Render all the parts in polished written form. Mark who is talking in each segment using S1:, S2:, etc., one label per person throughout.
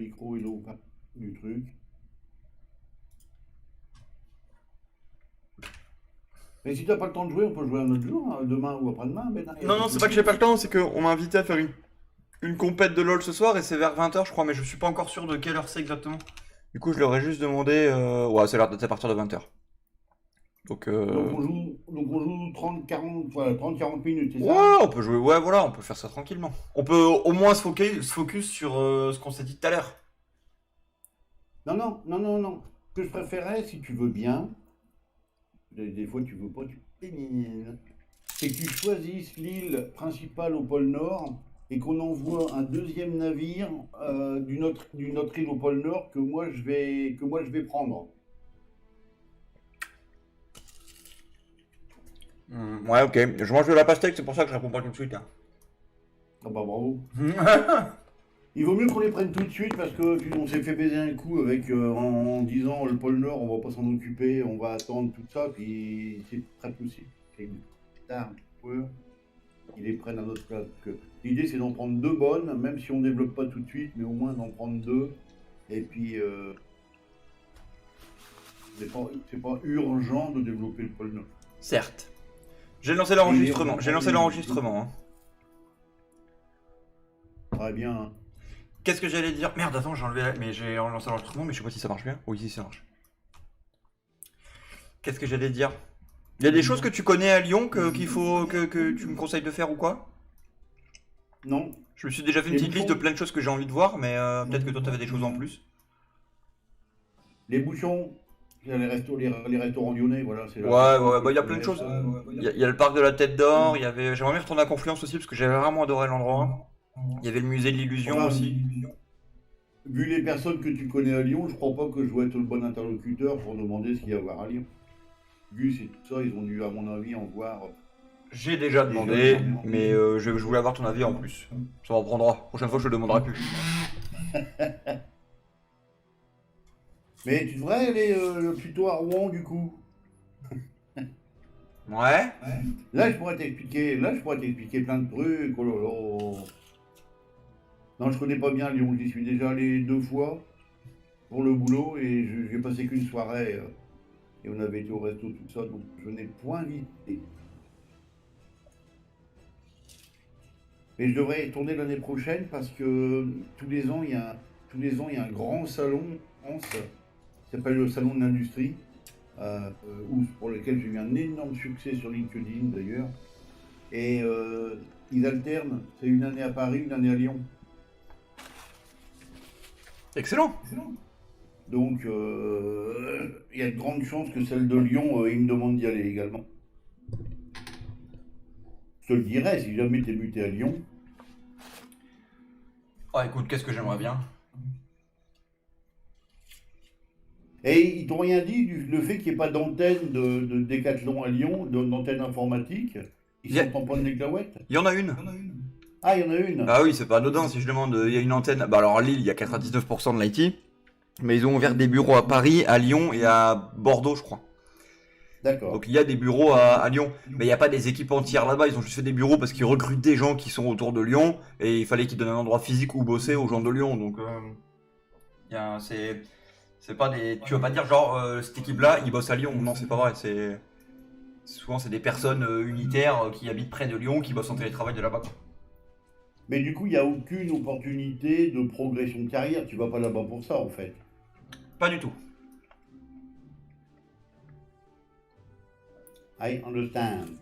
S1: micro et le haut-parleur du truc. Mais si t'as pas le temps de jouer, on peut jouer un autre jour, hein, demain ou après-demain. Ben, non, y a
S2: Non,
S1: pas
S2: non,
S1: de
S2: c'est pas que
S1: souci.
S2: j'ai pas le temps, c'est qu'on m'a invité à faire une compète de LoL ce soir et c'est vers 20h, je crois, mais je suis pas encore sûr de quelle heure c'est exactement. Du coup, je leur ai juste demandé. Ouais, c'est l'air d'être à partir de 20h. Donc,
S1: Donc on joue 30-40 voilà, 30-40 minutes, c'est ça?
S2: ouais, on peut jouer. Ouais, voilà, on peut faire ça tranquillement. On peut au moins se focus sur ce qu'on s'est dit tout à l'heure.
S1: Non, non, non, non, non. Ce que je préférais, si tu veux bien, des fois tu veux pas, c'est que tu choisisses l'île principale au pôle Nord et qu'on envoie un deuxième navire d'une autre île au pôle Nord que moi je vais prendre.
S2: Ouais, ok. Je mange de la pastèque, c'est pour ça que je réponds pas tout de suite, hein.
S1: Ah bah bravo. Il vaut mieux qu'on les prenne tout de suite parce que on s'est fait baiser un coup avec en disant le pôle Nord, on va pas s'en occuper, on va attendre tout ça, puis c'est très possible. C'est tard, peu, ils les prennent à notre place. Parce que l'idée c'est d'en prendre deux bonnes, même si on développe pas tout de suite, mais au moins d'en prendre deux. Et puis c'est pas urgent de développer le pôle Nord.
S2: Certes. J'ai lancé
S1: Et il est
S2: l'enregistrement. J'ai lancé
S1: rendu
S2: l'enregistrement, hein.
S1: très bien, hein.
S2: Qu'est-ce que j'allais dire? Merde, attends, mais j'ai lancé l'enregistrement, mais je sais pas si ça marche bien. Oui, si ça marche. Qu'est-ce que j'allais dire? Il y a des choses que tu connais à Lyon qu'il faut que tu me conseilles de faire ou quoi?
S1: Non,
S2: Je me suis déjà fait une
S1: les
S2: petite liste de
S1: bouchons,
S2: plein de choses que j'ai envie de voir, mais peut-être que toi t'avais des choses en plus.
S1: les bouchons, il y a les restaurants lyonnais, voilà, c'est la seule
S2: Ouais,
S1: chose
S2: ouais,
S1: que
S2: bah il
S1: je
S2: y a plein de
S1: connaisse.
S2: choses. Il y a le parc de la Tête d'Or, j'aimerais bien retourner à Confluence aussi parce que j'avais vraiment adoré l'endroit. Il y avait le musée de l'illusion
S1: Enfin,
S2: aussi.
S1: vu les personnes que tu connais à Lyon, je crois pas que je dois être le bon interlocuteur pour demander ce qu'il y a à voir à Lyon. Vu c'est tout ça, ils ont dû, à mon avis, en voir
S2: J'ai déjà
S1: déjà
S2: demandé,
S1: énormément.
S2: mais je voulais avoir ton avis en plus. Ça m'en prendra. Prochaine fois, je le demanderai plus.
S1: Mais tu devrais aller plutôt à Rouen, du coup.
S2: Ouais.
S1: Là, je pourrais t'expliquer plein de trucs. Oh là là. Non, je connais pas bien Lyon. J'y suis déjà allé 2 fois pour le boulot et j'ai passé qu'une soirée et on avait été au resto, tout ça, donc je n'ai point visité. Mais je devrais y tourner l'année prochaine parce que tous les ans, il y a un grand salon en France qui s'appelle le Salon de l'Industrie, pour lequel j'ai eu un énorme succès sur LinkedIn d'ailleurs. Et ils alternent, c'est une année à Paris, une année à Lyon.
S2: Excellent.
S1: Donc il y a de grandes chances que celle de Lyon, ils me demandent d'y aller également. Je te le dirai si jamais t'es muté à Lyon.
S2: Oh, écoute, qu'est-ce que j'aimerais bien.
S1: Et ils t'ont rien dit le fait qu'il n'y ait pas d'antenne de Décathlon à Lyon, d'antenne informatique. Ils
S2: Il y, a-
S1: sont en point de l'éclaouette.
S2: il y en a une.
S1: Ah, il y en a une.
S2: Ah oui, c'est pas anodin si je demande. Il y a une antenne. Bah alors à Lille, il y a 99% de l'IT. Mais ils ont ouvert des bureaux à Paris, à Lyon et à Bordeaux, je crois. Donc
S1: D'accord.
S2: il y a des bureaux à Lyon. Mais il n'y a pas des équipes entières là-bas. Ils ont juste fait des bureaux parce qu'ils recrutent des gens qui sont autour de Lyon. Et il fallait qu'ils donnent un endroit physique où bosser aux gens de Lyon. Donc c'est pas des. Tu vas pas dire genre cette équipe-là, ils bossent à Lyon. Non, c'est pas vrai. Souvent c'est des personnes unitaires qui habitent près de Lyon, qui bossent en télétravail de là-bas, quoi.
S1: Mais du coup, il n'y a aucune opportunité de progression de carrière. Tu vas pas là-bas pour ça, en fait.
S2: Pas du tout.
S1: I understand.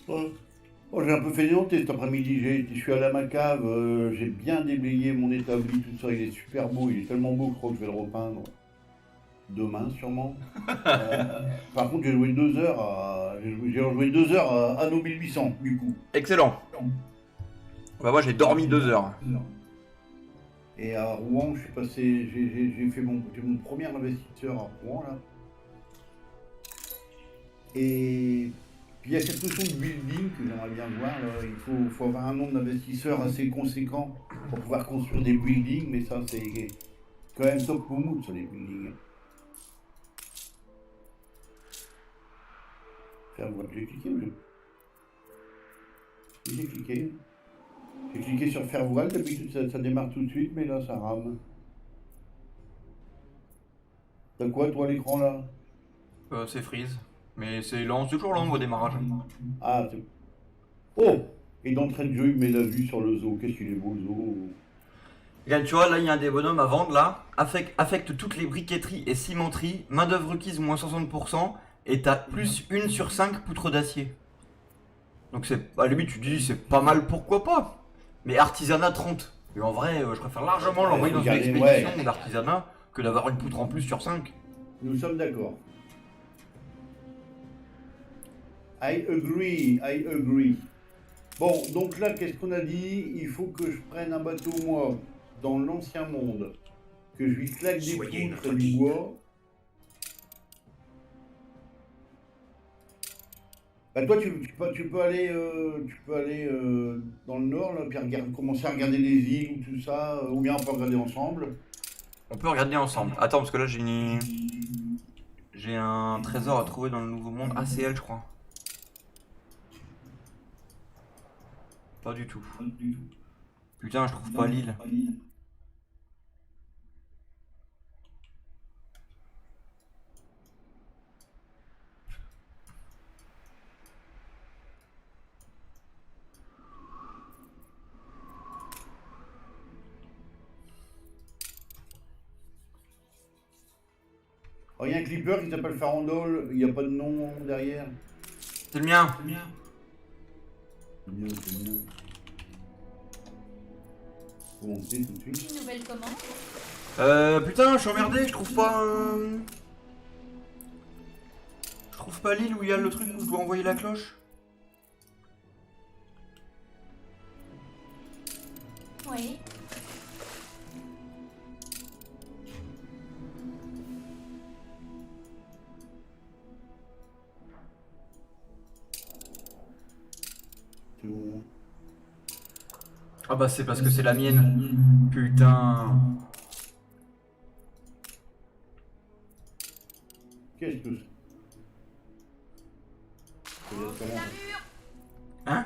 S1: Ouais. Oh, j'ai un peu fainéanté cet après-midi. Je suis allé à ma cave, j'ai bien déblayé mon établi, tout ça. Il est super beau, il est tellement beau que je crois que je vais le repeindre demain, sûrement. Par contre, j'ai joué 2 heures à Anno 1800, du coup.
S2: Excellent. Bah moi j'ai dormi 2 heures.
S1: Et à Rouen, je suis passé, j'ai fait mon premier investisseur à Rouen, là. Et puis il y a cette notion de building que j'aimerais bien voir, là. Il faut avoir un nombre d'investisseurs assez conséquent pour pouvoir construire des buildings, mais ça, c'est quand même top pour nous, ça, les buildings. Faire vous expliquer, j'ai cliqué. J'ai cliqué sur faire voile, d'habitude ça démarre tout de suite, mais là ça rame. T'as quoi toi à l'écran là?
S2: C'est freeze. Mais c'est lent, c'est toujours lent au démarrage.
S1: Ah, c'est... Oh! Et d'entrée de jeu, il met la vue sur le zoo. Qu'est-ce qu'il est beau le zoo.
S2: Regarde, tu vois, là, il y a un des bonhommes à vendre, là. Affecte toutes les briqueteries et cimenteries. Main d'œuvre requise, moins 60%. Et t'as plus 1 sur 5 poutres d'acier. Donc, c'est, à la limite, tu dis, c'est pas mal, pourquoi pas. Mais artisanat 30. Et en vrai, je préfère largement l'envoyer dans une
S1: regardez,
S2: expédition
S1: ouais.
S2: d'artisanat que d'avoir une poutre en plus sur 5.
S1: Nous sommes d'accord. I agree, I agree. Bon, donc là, qu'est-ce qu'on a dit? Il faut que je prenne un bateau, moi, dans l'ancien monde, que je lui claque des
S3: Soyez
S1: poutres
S3: notre
S1: et du
S3: guide.
S1: bois. Bah toi, tu peux aller, dans le nord, là, puis commencer à regarder les îles ou tout ça, ou bien on peut regarder ensemble.
S2: On peut regarder ensemble. Attends, parce que là, j'ai un trésor à trouver dans le nouveau monde. Ah, c'est elle, je crois. Pas du tout. Putain, je trouve pas l'île.
S1: Alors, il y a un clipper qui s'appelle Farandole, il n'y a pas de nom derrière.
S2: C'est le mien.
S1: C'est bien, c'est bien. Faut monter tout de suite.
S4: Une nouvelle commande?
S2: Putain, je suis emmerdé, je trouve pas. Je trouve pas l'île où il y a le truc où je dois envoyer la cloche.
S4: Oui.
S1: C'est bon.
S2: Ah bah c'est parce que c'est la mienne. Putain.
S1: Qu'est-ce que c'est? Ça doit être comment, ça?
S2: Hein?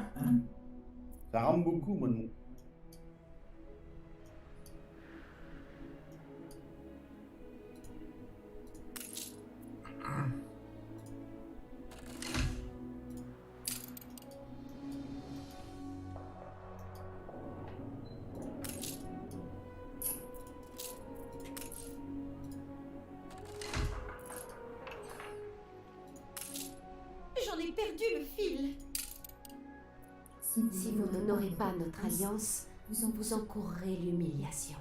S1: Ça rame beaucoup maintenant.
S4: J'en ai perdu le fil.
S5: Si vous n'honorez pas notre alliance, vous encourrez l'humiliation.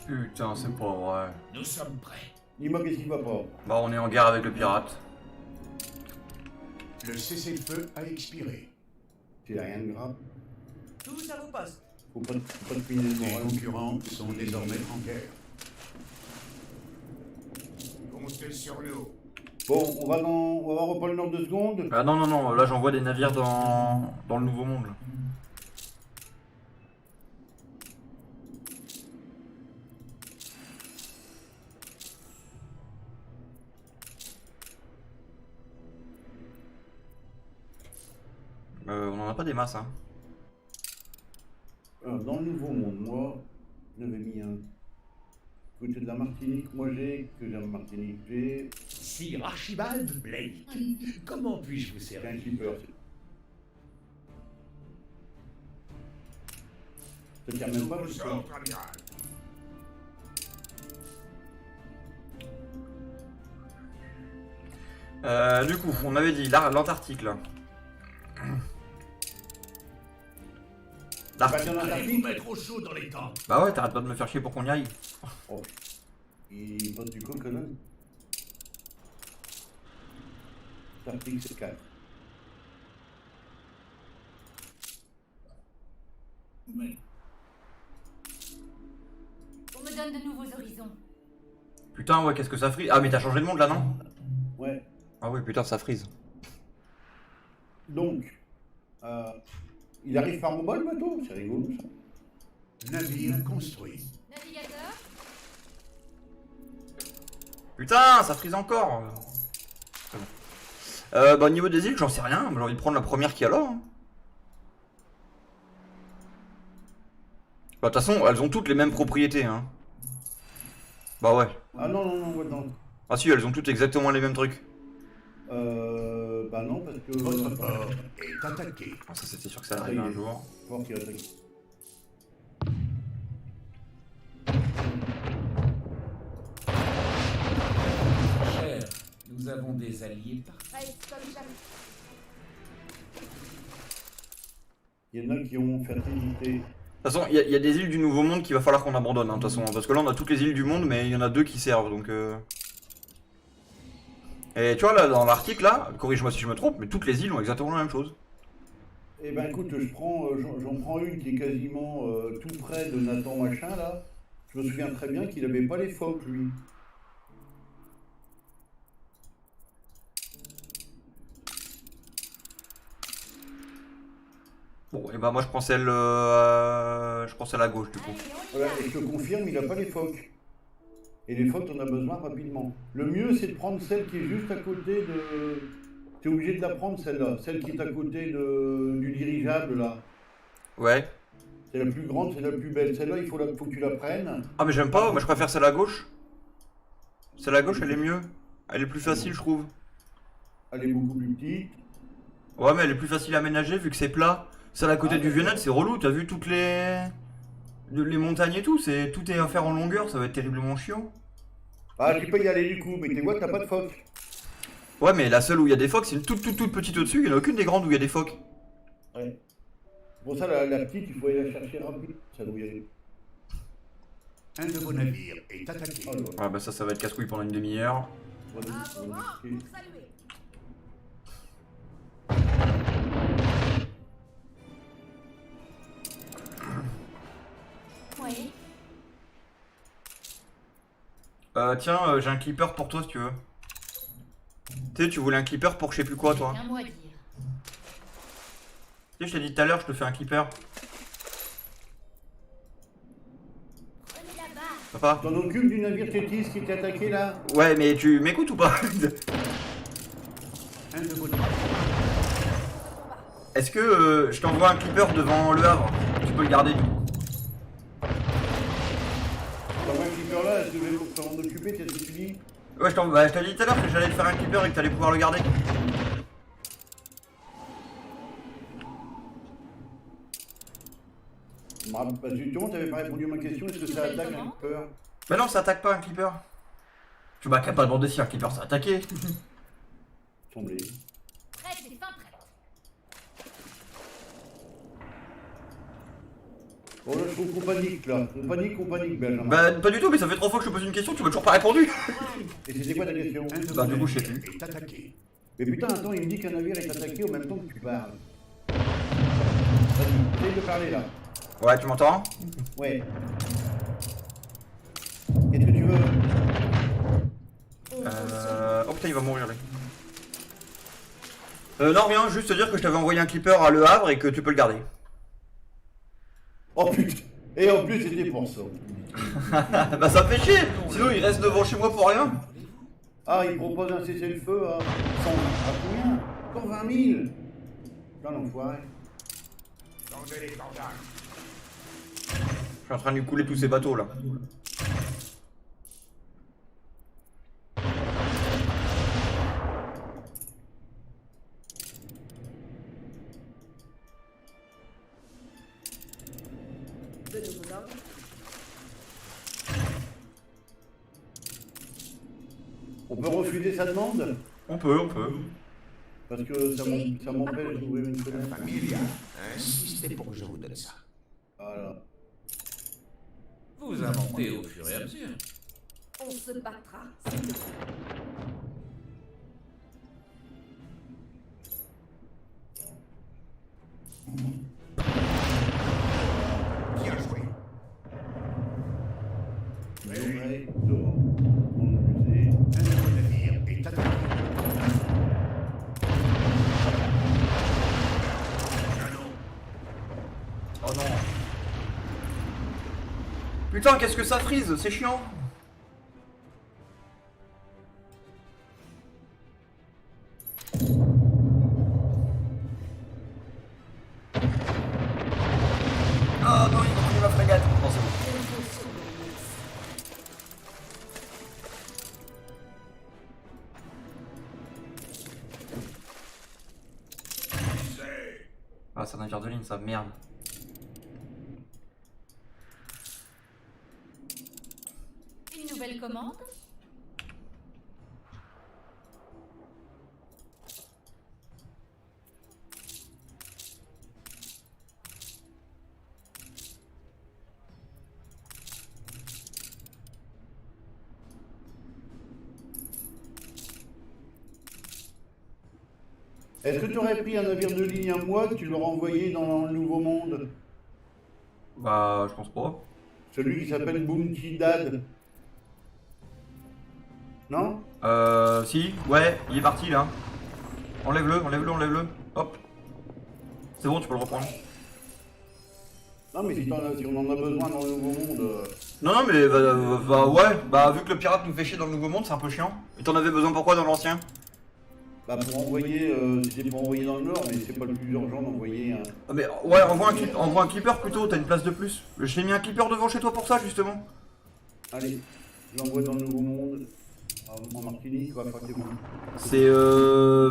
S2: Putain, c'est pas vrai.
S3: Nous sommes prêts.
S1: Dis-moi qu'est-ce qui va pas.
S2: Bah on est en guerre avec le pirate.
S3: Le cessez-le-feu a expiré.
S1: C'est rien de grave.
S6: Tous à vos postes.
S1: Faut pas te piner le
S3: Les
S1: moral.
S3: concurrents sont désormais en guerre. Comptez sur nous.
S1: Bon, on va voir au pôle Nord 2 secondes.
S2: Ah non, non, non, là j'envoie des navires dans le nouveau monde. Là. On en a pas des masses, hein.
S1: Alors, dans le nouveau monde, moi, j'avais mis un côté de la Martinique. Moi, que j'ai la Martinique, j'ai
S3: Sire Archibald Blake, comment puis-je vous
S1: un
S3: servir?
S1: clipper. Ça tient même pas,
S3: Vos
S1: je sais pas.
S3: ordres, amiral.
S2: Du coup, on avait dit l'Antarctique là.
S1: Pas qu'il y en a
S3: Allez vous
S1: d'Arctique.
S3: mettre au chaud dans les temps.
S2: Bah ouais, t'arrêtes pas de me faire chier pour qu'on y aille.
S1: Oh. Il botte du coq là. Arctique, c'est 4.
S4: On me donne de nouveaux horizons.
S2: Putain, ouais, qu'est-ce que ça frise? Ah, mais t'as changé de monde là, non?
S1: Ouais.
S2: Ah oui, putain, ça frise.
S1: Donc, il arrive par mobile le bateau, c'est rigolo ça.
S3: Navire construit.
S4: Navigateur?
S2: Putain, ça frise encore. Bah, au niveau des îles, j'en sais rien. J'ai envie de prendre la première qu'il y a là. Hein. Bah, de toute façon, elles ont toutes les mêmes propriétés, hein. Bah ouais.
S1: Ah non, non, non, non.
S2: Ah si, elles ont toutes exactement les mêmes trucs.
S1: Bah non, parce que...
S3: Votre port est attaqué.
S2: Ah, ça, c'était sûr que ça arrive un jour.
S1: Fort qui attaque.
S7: Cher, nous avons des alliés parfaits.
S1: Il y en a qui ont fertilité.
S2: De toute façon, il y a des îles du Nouveau Monde qu'il va falloir qu'on abandonne, hein, de toute façon. Parce que là, on a toutes les îles du monde, mais il y en a 2 qui servent, donc... Et tu vois, là, dans l'article, là, corrige-moi si je me trompe, mais toutes les îles ont exactement la même chose.
S1: Eh ben écoute, j'en prends une qui est quasiment tout près de Nathan Machin, là. Je me souviens très bien qu'il avait pas les phoques, lui.
S2: Bon, et bah moi, je prends celle à gauche, du coup.
S1: Voilà, et je te confirme, il a pas les phoques. Et les phoques, t'en as besoin rapidement. Le mieux, c'est de prendre celle qui est juste à côté de... T'es obligé de la prendre, celle-là. Celle qui est à côté du dirigeable, là.
S2: Ouais.
S1: C'est la plus grande, c'est la plus belle. Celle-là, il faut que tu la prennes.
S2: Ah, mais j'aime pas, moi je préfère celle à gauche. Celle à gauche, elle est mieux. Elle est plus facile, je trouve.
S1: Elle est beaucoup plus petite.
S2: Ouais, mais elle est plus facile à aménager vu que c'est plat. Celle à côté
S1: Ah,
S2: du
S1: d'accord.
S2: Vieux-Net, c'est relou, t'as vu toutes les montagnes et tout, tout est à faire en longueur, ça va être terriblement chiant.
S1: Ah, tu peux y aller du coup, mais tu vois, t'as pas de phoque.
S2: Ouais, mais la seule où il y a des phoques, c'est une toute petite au-dessus, il n'y en a aucune des grandes où il y a des phoques.
S1: Ouais. Pour ça, la petite, il faut aller la chercher rapide. Ça doit y aller.
S3: Un de vos navires est attaqué.
S1: Ah, voilà.
S2: Ouais, bah ça va être casse-couille pendant une demi-heure.
S1: Voilà, voilà.
S4: Oui.
S2: Tiens, j'ai un clipper pour toi si tu veux. Tu sais, tu voulais un clipper pour je sais plus quoi, toi.
S4: Un mot à dire.
S2: Tu sais, je t'ai dit tout à l'heure, je te fais un clipper.
S4: Prenez la barre.
S2: Papa?
S1: T'en occupes du navire Tétis qui t'est attaqué là?
S2: Ouais, mais tu m'écoutes ou pas?
S3: Un de vos navires.
S2: Est-ce que je t'envoie un clipper devant le Havre? Tu peux le garder du coup.
S1: T'as un clipper là, est-ce que je vais t'en occuper, t'as ce que tu dis?
S2: Ouais, je t'ai dit tout à l'heure que j'allais te faire un clipper et que t'allais pouvoir le garder.
S1: Bah, justement, t'avais pas répondu à ma question, est-ce que ça attaque un clipper?
S2: Mais non, ça attaque pas un clipper. Tu m'as qu'à pas demander si un clipper ça attaqué.
S1: Semblait.
S4: Prête et fin prête.
S1: Oh là, je trouve qu'on panique là. On panique, Benjamin.
S2: Bah, pas du tout, mais ça fait 3 fois que je te pose une question, tu m'as toujours pas répondu.
S1: Et c'était quoi ta question?
S3: Un de
S2: Bah,
S3: vos
S2: du coup, je sais
S3: navires
S2: plus.
S3: est attaqué.
S1: Mais putain, attends, il me dit qu'un navire est attaqué au même temps que tu parles. Vas-y, essaye de parler là.
S2: Ouais, tu m'entends?
S1: Ouais. Qu'est-ce que tu veux?
S2: Oh putain, il va mourir lui. Non, rien, juste te dire que je t'avais envoyé un clipper à Le Havre et que tu peux le garder.
S1: Oh putain! Et en plus, c'était pour ça.
S2: Bah, ça me fait chier, sinon il reste devant chez moi pour rien.
S1: Ah, il propose un cessez-le-feu à 120. À combien? 120 000. Putain, l'enfoiré.
S3: Tendez les cordages.
S2: Je suis en train de lui couler tous ces bateaux là.
S1: On peut refuser sa demande?
S2: On peut.
S1: Parce que ça m'empêche d'ouvrir une fenêtre.
S3: Familia, insistez pour que je vous donne ça.
S1: Voilà.
S7: Vous inventez au fur et à mesure.
S5: On se battra, s'il le faut.
S3: Bien joué.
S1: Ouais, devant. On musée.
S3: Un de vos navires est attaqué. Canon.
S2: Oh non. Putain, qu'est-ce que ça frise, c'est chiant. Ah non, il a pris ma frégate. Ah, c'est un navire de ligne, ça, merde.
S4: Une nouvelle commande?
S1: Est-ce que tu aurais pris un navire de ligne à moi que tu l'aurais envoyé dans le Nouveau Monde?
S2: Bah, je pense pas.
S1: Celui qui s'appelle Bounty Dad. Non?
S2: Si, ouais, il est parti là. Enlève-le, enlève-le, enlève-le. Hop. C'est bon, tu peux le reprendre.
S1: Non, mais si on en a besoin dans le Nouveau Monde.
S2: Non, non, mais ouais, bah vu que le pirate nous fait chier dans le nouveau monde, c'est un peu chiant. Et t'en avais besoin pourquoi dans l'ancien?
S1: Bah, pour envoyer. C'était pour envoyer dans le Nord, mais c'est pas le plus urgent d'envoyer un.
S2: Ah, mais ouais, envoie un clipper plutôt, t'as une place de plus. Je t'ai mis un clipper devant chez toi pour ça justement.
S1: Allez, je l'envoie dans le Nouveau Monde. En Martinique, va faire tes mots.
S2: C'est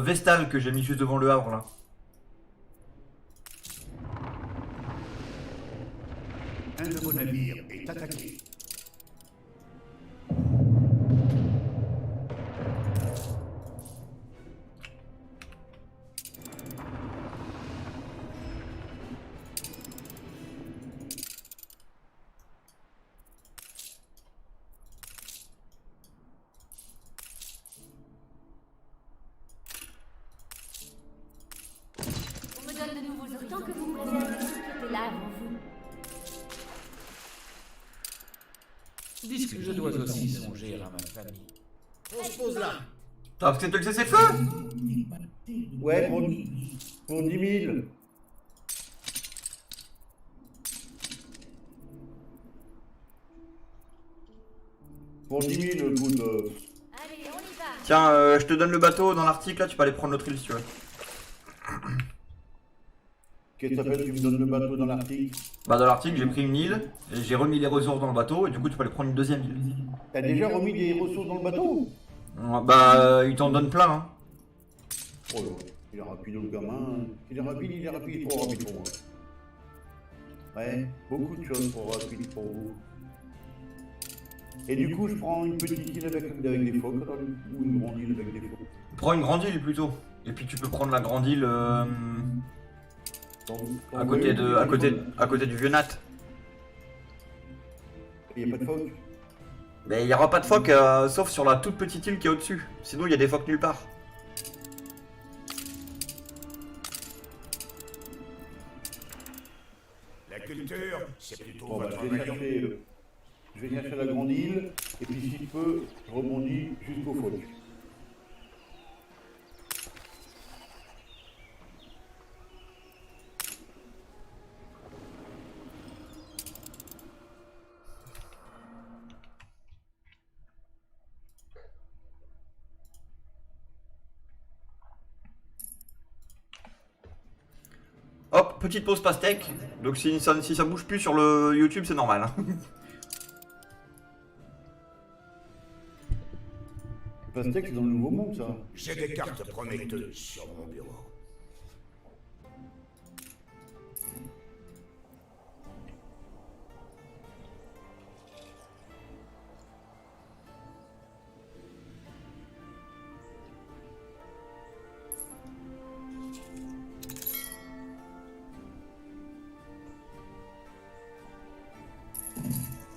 S2: Vestal que j'ai mis juste devant le Havre là.
S3: Un de vos navires est attaqué.
S4: On me donne de nouveaux horizons. Tant que vous préservez ceux qui étaient là avant vous.
S7: Dis que je dois aussi songer à ma famille.
S3: On se pose là.
S2: T'as accepté le cessez-le-feu?
S1: Ouais, pour 10 000. Pour 10 000, écoute.
S4: Allez, on y va.
S2: Tiens, je te donne le bateau dans l'article là, tu peux aller prendre l'autre île si tu veux.
S1: Qu'est-ce que ça fait? Tu me donnes le bateau dans l'Arctique?
S2: Bah dans l'article j'ai pris une île, et j'ai remis les ressources dans le bateau, et du coup tu peux aller prendre une deuxième île.
S1: T'as déjà remis des ressources dans le bateau?
S2: Bah il t'en donne plein hein.
S1: Oh là, il est rapide le gamin. Il est rapide, trop rapide pour moi. Ouais, beaucoup de choses trop rapides pour vous. Et du coup, je prends une petite île avec des phoques, ou une grande île avec des phoques.
S2: Prends une grande île plutôt. Et puis tu peux prendre la grande île à côté du vieux Nat.
S1: Il n'y a pas de phoques?
S2: Mais il n'y aura pas de phoques sauf sur la toute petite île qui est au-dessus. Sinon il y a des phoques nulle part.
S3: La culture, c'est plutôt
S1: Bon, bah,
S3: votre
S1: je vais
S3: rayon.
S1: chercher la grande île, et puis si je peux, je rebondis jusqu'au phoques.
S2: Hop, petite pause pastèque. Donc si ça bouge plus sur le YouTube c'est normal. Hein.
S1: Pastèque, c'est dans le Nouveau Monde, ça.
S3: J'ai des cartes prometteuses sur mon bureau.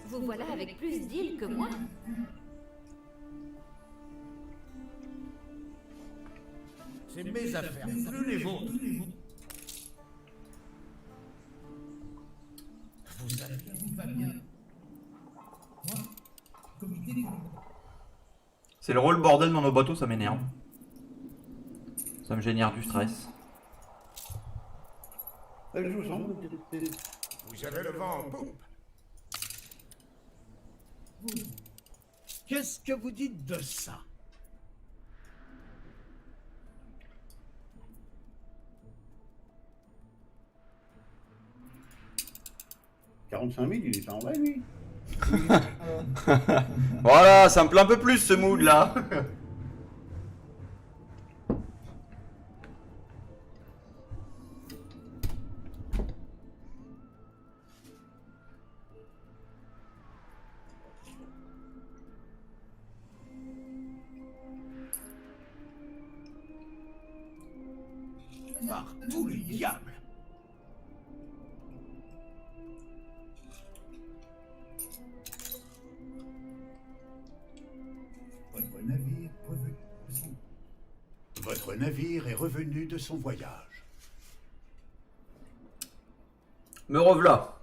S4: Vous voilà avec plus d'îles que moi.
S3: C'est mes affaires, plus les vôtres. Vous allez, tout va bien. Moi, comité.
S2: C'est le rôle bordel dans nos bateaux, ça m'énerve. Ça me génère du stress.
S1: Je vous sens.
S3: Vous avez le vent en poupe. Qu'est-ce que vous dites de ça? «
S1: 45 000, il est en vrai, lui.
S2: Voilà, ça me plaît un peu plus ce mood là.
S3: Par tous les diables! Votre navire revenu de son... Votre navire est revenu de son voyage.
S2: Me revoilà.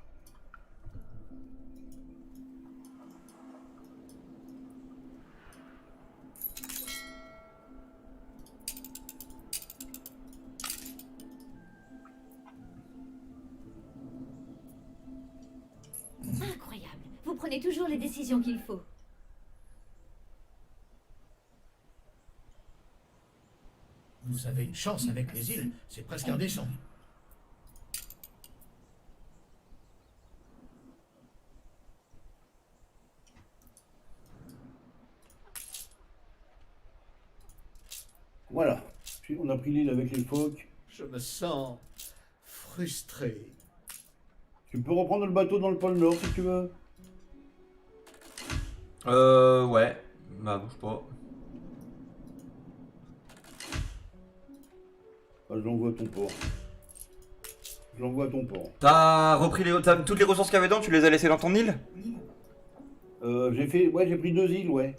S4: Incroyable. Vous prenez toujours les décisions qu'il faut.
S3: Vous avez une chance avec les îles, c'est presque indécent.
S1: Voilà. Puis on a pris l'île avec les phoques.
S3: Je me sens frustré.
S1: Tu peux reprendre le bateau dans le pôle Nord si tu veux.
S2: Ouais. Bah, bouge pas.
S1: Ah, je l'envoie à ton port. Je l'envoie à ton port.
S2: T'as repris toutes les ressources qu'il y avait dedans, tu les as laissées dans ton île?
S1: J'ai fait... Ouais, j'ai pris 2 îles, ouais.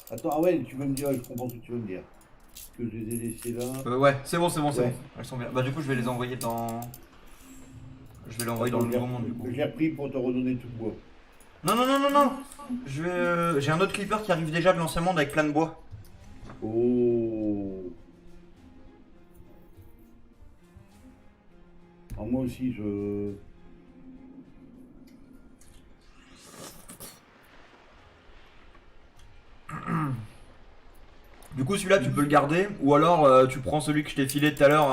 S1: Attends, ah ouais, tu veux me dire, je comprends ce que tu veux me dire. Que je les ai laissées là.
S2: Ouais, c'est bon, c'est bon.
S1: Ouais.
S2: Elles sont bien. Bah, du coup, je vais les envoyer dans. Je vais l'envoyer dans le nouveau monde, du coup.
S1: Je l'ai repris pour te redonner tout le bois.
S2: Non, non, non, non, non. Je vais. J'ai un autre clipper qui arrive déjà de l'ancien monde avec plein de bois.
S1: Oh. Alors moi aussi, je...
S2: Du coup, celui-là, tu peux le garder. Ou alors, tu prends celui que je t'ai filé tout à l'heure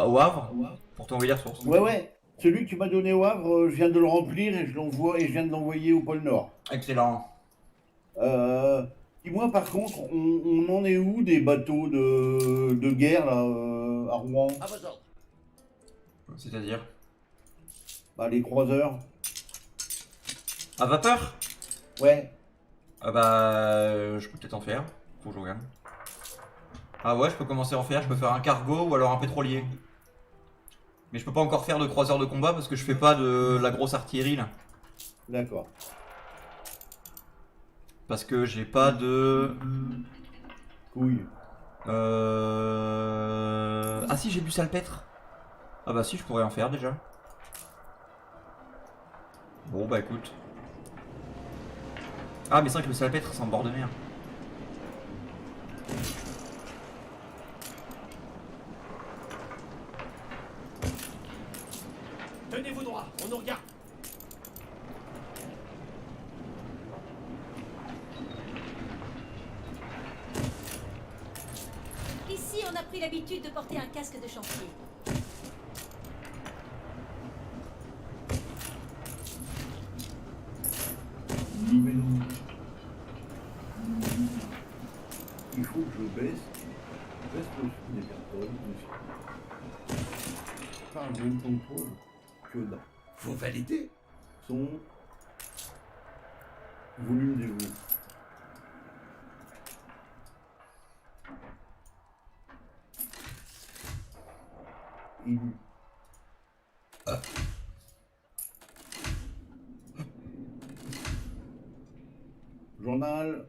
S2: au Havre pour t'envoyer les ressources.
S1: Ouais, ouais. Celui que tu m'as donné au Havre, je viens de le remplir et je l'envoie et je viens de l'envoyer au pôle Nord.
S2: Excellent.
S1: Dis-moi par contre, on en est où des bateaux de guerre là, à Rouen?
S6: À vos ordres.
S2: C'est-à-dire
S1: Bah, les croiseurs.
S2: à vapeur?
S1: Ouais.
S2: Ah bah, je peux peut-être en faire. Faut que je regarde. Ah ouais, je peux commencer à en faire. Je peux faire un cargo ou alors un pétrolier. Mais je peux pas encore faire de croiseur de combat parce que je fais pas de la grosse artillerie là.
S1: D'accord.
S2: Parce que j'ai pas de...
S1: Couille.
S2: Ah si, j'ai du salpêtre. Ah bah si, je pourrais en faire déjà. Bon bah écoute. Ah mais c'est vrai que le salpêtre c'est en bord de mer.
S3: Tenez-vous droit, on nous regarde.
S4: Ici, on a pris l'habitude de porter un casque de chantier.
S1: Il faut que je baisse le son des personnes aussi. Par le même contrôle que dans
S3: Vous validez?
S1: son volume des voix. Il... Journal.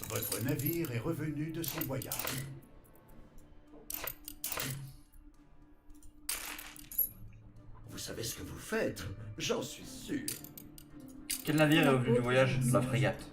S3: Votre navire est revenu de son voyage. Vous savez ce que vous faites? J'en suis sûr.
S2: Quel navire est revenu du voyage? La frégate.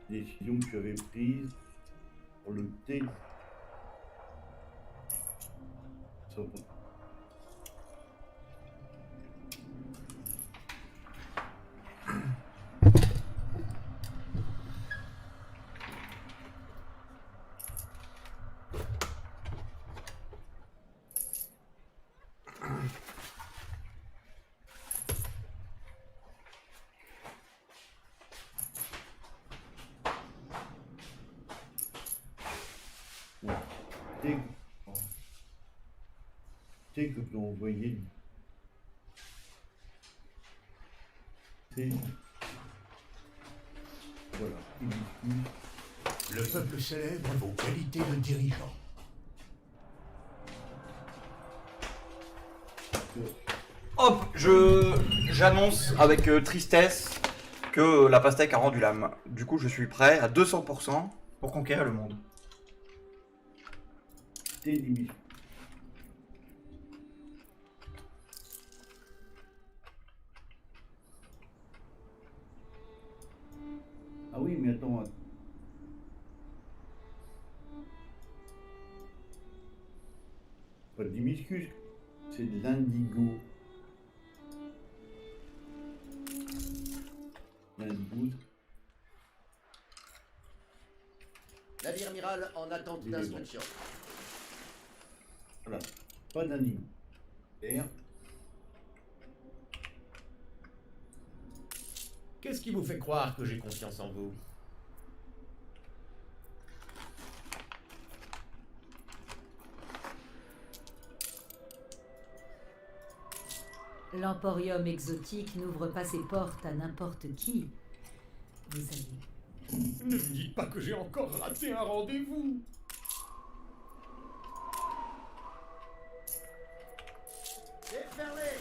S1: décision que tu avais prise pour le T. Ça, T. T que tu as envoyé. T. Voilà, il discute.
S3: Le peuple célèbre vos qualités de dirigeant.
S2: Hop, j'annonce avec tristesse que la pastèque a rendu l'âme. Du coup, je suis prêt à 200% pour conquérir le monde.
S1: T limite. Ah oui, mais attends. Pas de l'hibiscus, c'est de l'indigo. L'indigo.
S6: Navire amiral en attente
S1: Il est
S6: d'instruction.
S1: Voilà, pas d'indigo. R.
S6: Qu'est-ce qui vous fait croire que j'ai confiance en vous?
S8: L'emporium exotique n'ouvre pas ses portes à n'importe qui. Vous allez.
S3: Ne me dites pas que j'ai encore raté un rendez-vous.
S6: Déferlez!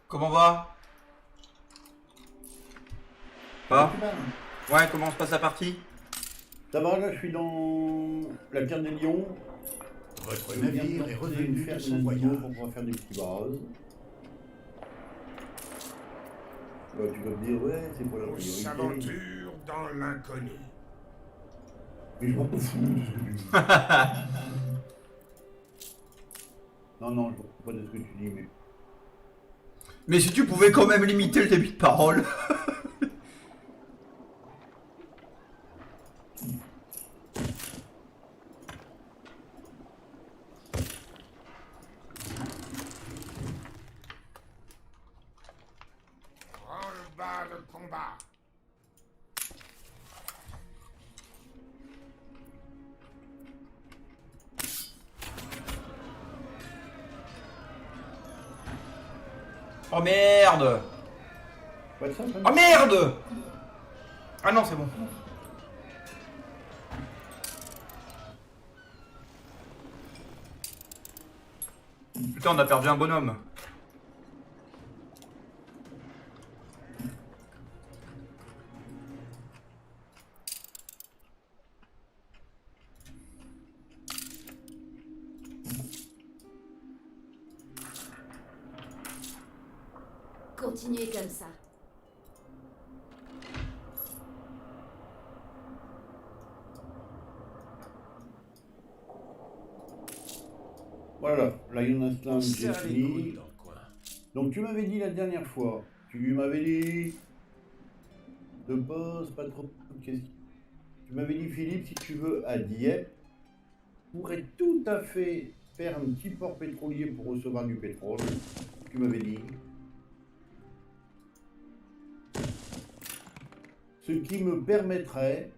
S2: Comment va? Pas?
S1: Tu vas
S2: Ouais, comment se passe la partie?
S1: Ça va, là, je suis dans la pierre des lions.
S3: Votre
S1: Je viens
S3: navire
S1: de
S3: est
S1: faire
S3: revenu de son
S1: l'indigo
S3: voyage.
S1: pour pouvoir faire des petits barrages. Bah, tu vas me dire, ouais, c'est pour la
S3: On
S1: priorité.
S3: s'aventure dans l'inconnu.
S1: Mais je m'en fous de ce que tu dis. Non, non, je m'en fous pas de ce que tu dis, mais...
S2: Mais si tu pouvais quand même limiter le début de parole.
S3: Branle-bas de combat.
S2: Oh merde!
S1: Pas de ça, ça
S2: Oh merde! Ah non, c'est bon. Putain, on a perdu un bonhomme.
S5: Continuez comme ça.
S1: Voilà, Lion Aslam,
S6: On
S1: j'ai
S6: serre les coudes
S1: fini.
S6: dans le coin.
S1: Donc tu m'avais dit la dernière fois, tu m'avais dit de boss, pas trop de questions. Tu m'avais dit Philippe, si tu veux, à Dieppe, pourrais tout à fait faire un petit port pétrolier pour recevoir du pétrole. Tu m'avais dit. Ce qui me permettrait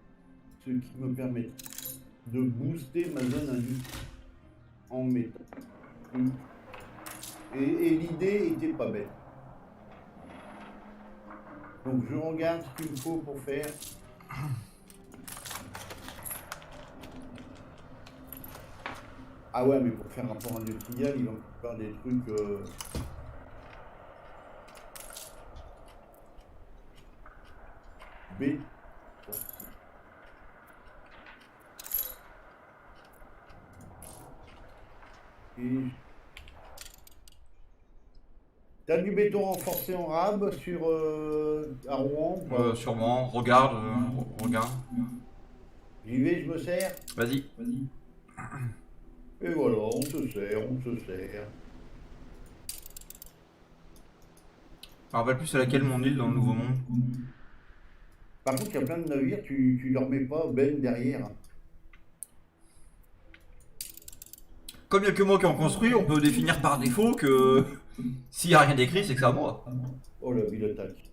S1: de booster ma zone industrielle en métal. Et l'idée était pas bête. Donc je regarde ce qu'il me faut pour faire. Ah ouais, mais pour faire un port industriel, il va me faire des trucs... B. Et... T'as du béton renforcé en rab sur à Rouen ou pas?
S2: Sûrement, regarde, regarde.
S1: J'y vais, je me sers.
S2: Vas-y.
S1: Et voilà, on se sert, on se sert.
S2: Je me rappelle plus c'est laquelle mon île dans le Nouveau Monde.
S1: Par contre, il y a plein de navires, tu leur mets pas Ben derrière.
S2: Comme il n'y a que moi qui en construis, on peut définir par défaut que s'il n'y a rien d'écrit, c'est que c'est à moi.
S1: Oh la ville attaque.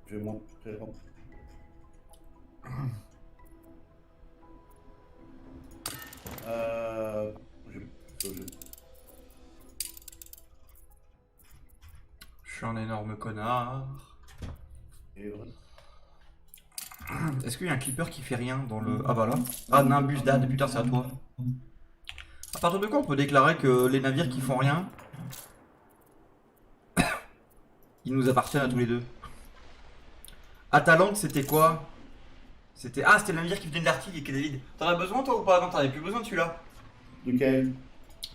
S1: Je monte très rapide. Je...
S2: Je suis un énorme connard.
S1: C'est vrai.
S2: Est-ce qu'il y a un clipper qui fait rien dans le... Ah bah là. Ah, Nimbus Dad, putain c'est à toi. À partir de quand on peut déclarer que les navires qui font rien, ils nous appartiennent à tous les deux? Atalante c'était quoi? C'était... Ah, c'était le navire qui venait de l'Arctique et qui était vide. T'en as besoin toi ou pas? Non, t'en avais plus besoin de celui-là.
S1: Lequel?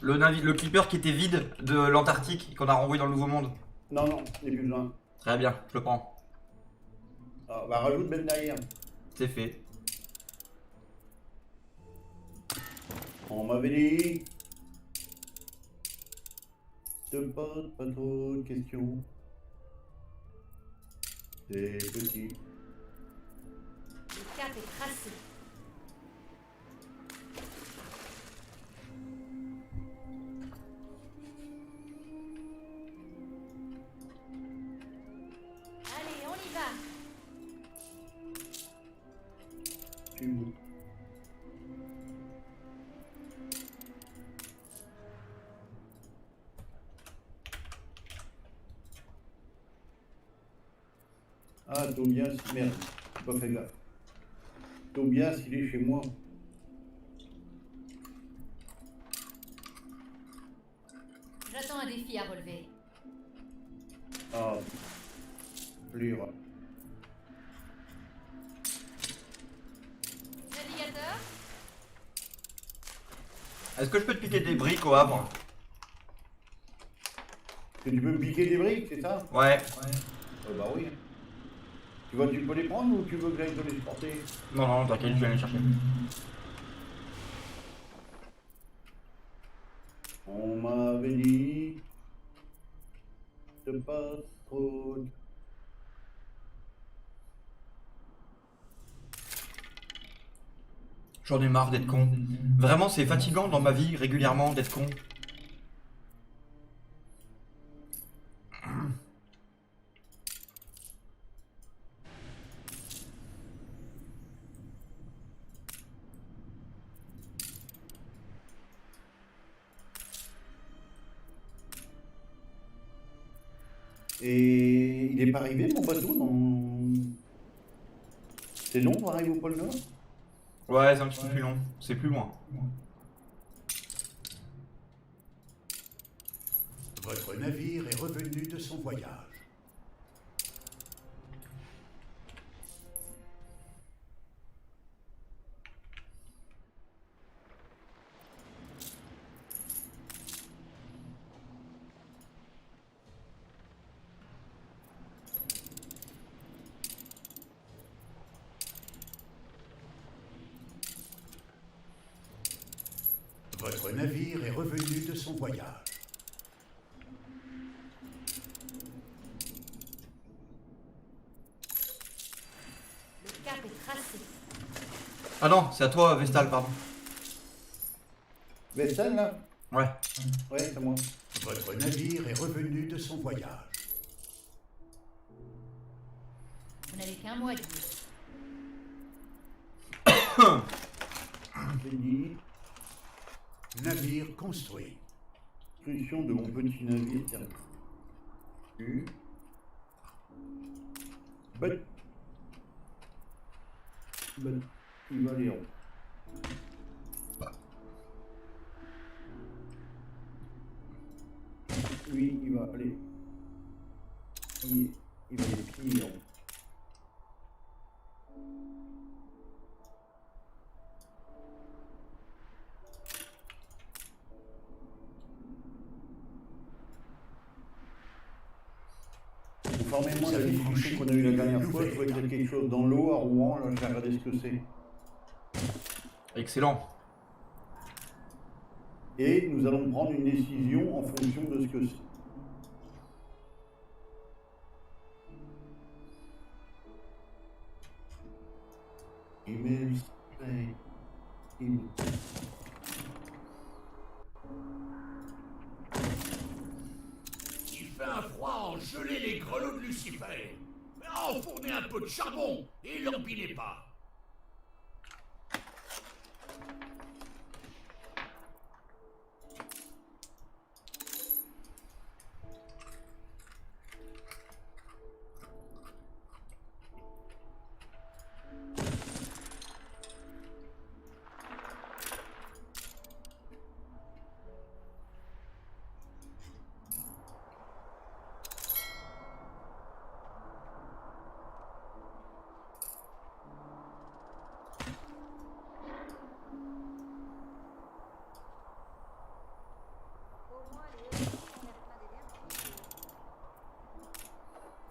S2: Le clipper qui était vide de l'Antarctique qu'on a renvoyé dans le Nouveau Monde.
S1: Non, non, il n'y a plus besoin.
S2: Très bien, je le prends.
S1: Ah, bah rajoute Ben derrière.
S2: C'est fait.
S1: On m'avait dit. Te pose pas trop de questions. C'est petit.
S4: Le cap est tracé. Allez, on y va.
S1: Tu veux. Ah, Tobias, merde, j'ai pas fait gaffe. Tobias, il est chez moi.
S4: J'attends un défi à relever.
S1: Ah, lire.
S4: Navigateur?
S2: Est-ce que je peux te piquer des briques au Havre?
S1: Que tu peux me piquer des briques, c'est ça?
S2: Ouais.
S1: Oh bah oui. Tu vois, tu peux les prendre ou tu veux que j'aille te les porter?
S2: Non, non, t'inquiète, je vais aller les chercher.
S1: On m'avait dit de pas trop.
S2: J'en ai marre d'être con. Vraiment, c'est fatigant dans ma vie régulièrement d'être con.
S1: Et il est pas arrivé mon bateau dans. C'est long pour arriver au pôle Nord?
S2: Ouais, c'est un petit peu plus long. C'est plus loin.
S3: Votre navire est revenu de son voyage. Votre navire est revenu de son voyage.
S4: Le cap est tracé.
S2: Ah non, c'est à toi, Vestal, pardon.
S1: Vestal là?
S2: Ouais.
S1: Ouais, c'est moi.
S3: Votre navire est revenu de son voyage.
S4: Vous n'avez qu'un mois de vie.
S1: J'ai dit.
S3: Navire construit.
S1: Construction de mon petit navire. Tiens. Ben. Ben. Il va aller en. Oui, il va aller. Il va aller plier en haut. Conformément à la discussion qu'on a eue la dernière fois, je vois qu'il y a quelque chose dans l'eau à Rouen, là, je vais regarder ce que c'est.
S2: Excellent.
S1: Et nous allons prendre une décision en fonction de ce que c'est. Email, email.
S3: Il fait un froid engelé les grelots de Lucifer. Mais enfournez un peu de charbon et l'empilez pas.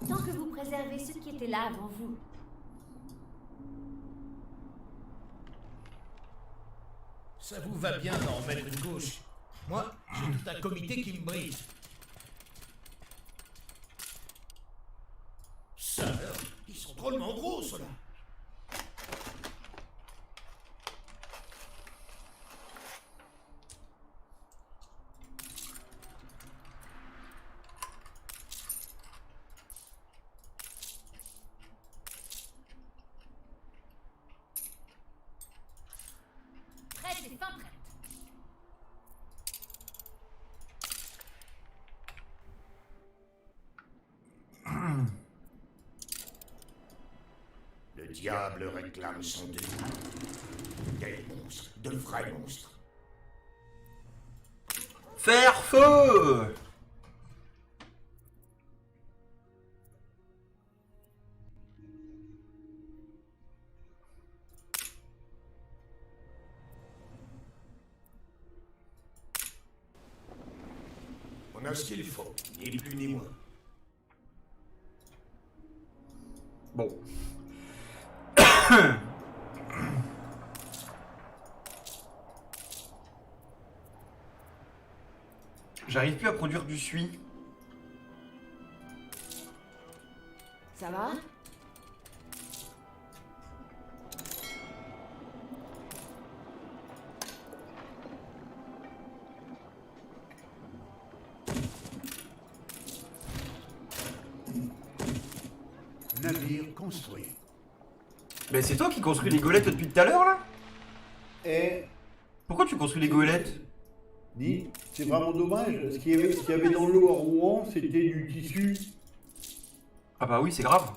S4: Tant que vous préservez ceux qui étaient là avant vous.
S6: Ça vous va bien d'en mettre une couche. Moi, j'ai tout un comité qui me brise. Ça alors, ils sont drôlement gros, ceux-là.
S4: Prête et fin prête.
S3: Le diable réclame son dû. Des monstres, de vrais monstres.
S2: Faire feu!
S3: On a ce qu'il faut, ni plus ni moins.
S2: Bon. J'arrive plus à produire du suie.
S5: Ça va?
S3: Navire construit.
S2: Mais c'est toi qui construis les golettes depuis tout à l'heure là?
S1: Et,
S2: Pourquoi tu construis les golettes?
S1: dis, c'est vraiment dommage. Ce qu'il y avait dans l'eau à Rouen, c'était du tissu,
S2: Ah bah oui, c'est grave.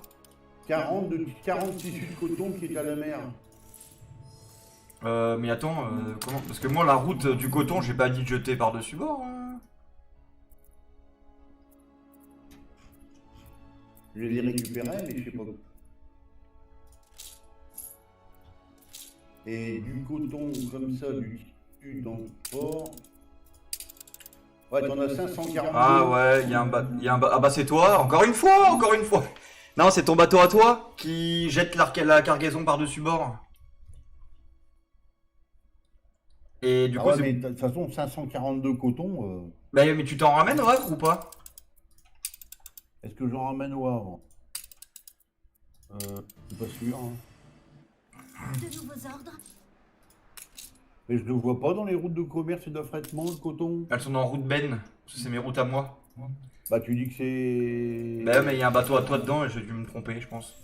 S1: 40 tissus de coton qui est à la mer.
S2: Mais attends, comment? Parce que moi la route du coton, j'ai pas dit de jeter par-dessus bord.
S1: Je les récupérais, mais je sais pas. Et du coton comme ça, du tissu dans le port. Ouais, t'en as 542.
S2: Ah ouais, il y a un Ah bah c'est toi, encore une fois, encore une fois. Non, c'est ton bateau à toi qui jette la cargaison par-dessus bord. Et du
S1: Ah
S2: coup,
S1: ouais,
S2: c'est...
S1: mais de toute façon, 542 coton,
S2: Bah, mais tu t'en ramènes au Havre ou pas?
S1: est-ce que j'en ramène au Havre? Je suis pas sûr. Hein.
S4: De nouveaux ordres.
S1: Mais je le vois pas dans les routes de commerce et d'affrètement, le coton.
S2: Elles sont en route Ben, parce que c'est mes routes à moi.
S1: Bah, tu dis que c'est.
S2: Bah mais il y a un bateau à toi dedans et j'ai dû me tromper, je pense.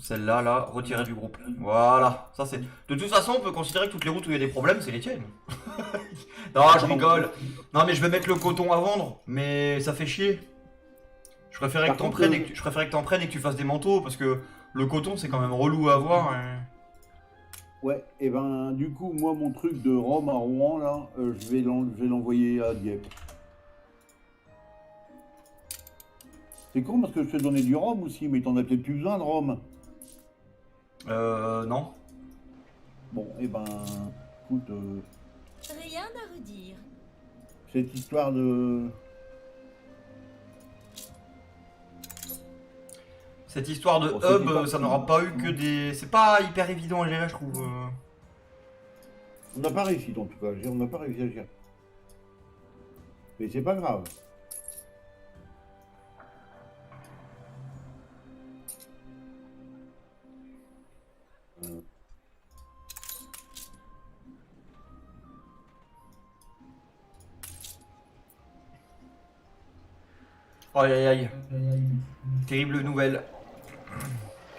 S2: Celle-là, là, retirée du groupe. Voilà, ça c'est... De toute façon, on peut considérer que toutes les routes où il y a des problèmes, c'est les tiennes. Non, je rigole. Non, mais je vais mettre le coton à vendre, mais ça fait chier. Je préférais que t'en prennes et que tu fasses des manteaux, parce que le coton, c'est quand même relou à avoir.
S1: Ouais, et ben, du coup, moi, mon truc de Rome à Rouen, là, je vais l'envoyer à Dieppe. C'est con parce que je te donnais du rhum aussi, mais t'en as peut-être plus besoin de rhum.
S2: Non.
S1: Bon, et ben, écoute,
S4: Rien à redire.
S1: cette histoire de...
S2: Cette histoire de
S1: Bon, cette
S2: hub,
S1: histoire-
S2: ça n'aura pas eu que des... C'est pas hyper évident à gérer, je trouve.
S1: On n'a pas réussi en tout cas, on n'a pas réussi à gérer. Mais c'est pas grave.
S2: Aïe aïe aïe. Terrible nouvelle.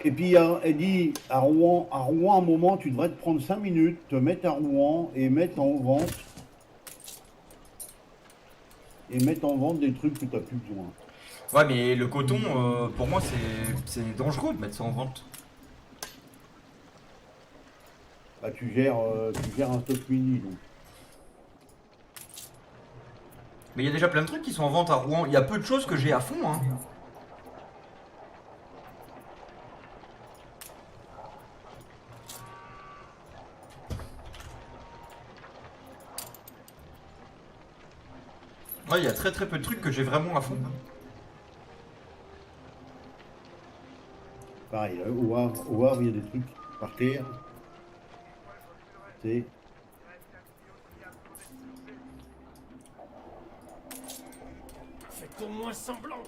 S1: Et puis elle dit à Rouen, à un moment, tu devrais te prendre 5 minutes, te mettre à Rouen et mettre en vente. Et mettre en vente des trucs que tu n'as plus besoin.
S2: Ouais, mais le coton, pour moi, c'est dangereux de mettre ça en vente.
S1: Bah, tu gères un stock mini donc.
S2: Mais il y a déjà plein de trucs qui sont en vente à Rouen. Il y a peu de choses que j'ai à fond, hein. Ouais, il y a très peu de trucs que j'ai vraiment à fond.
S1: Pareil, au Havre, il y a des trucs par terre. C'est...
S3: Faites au moins semblant.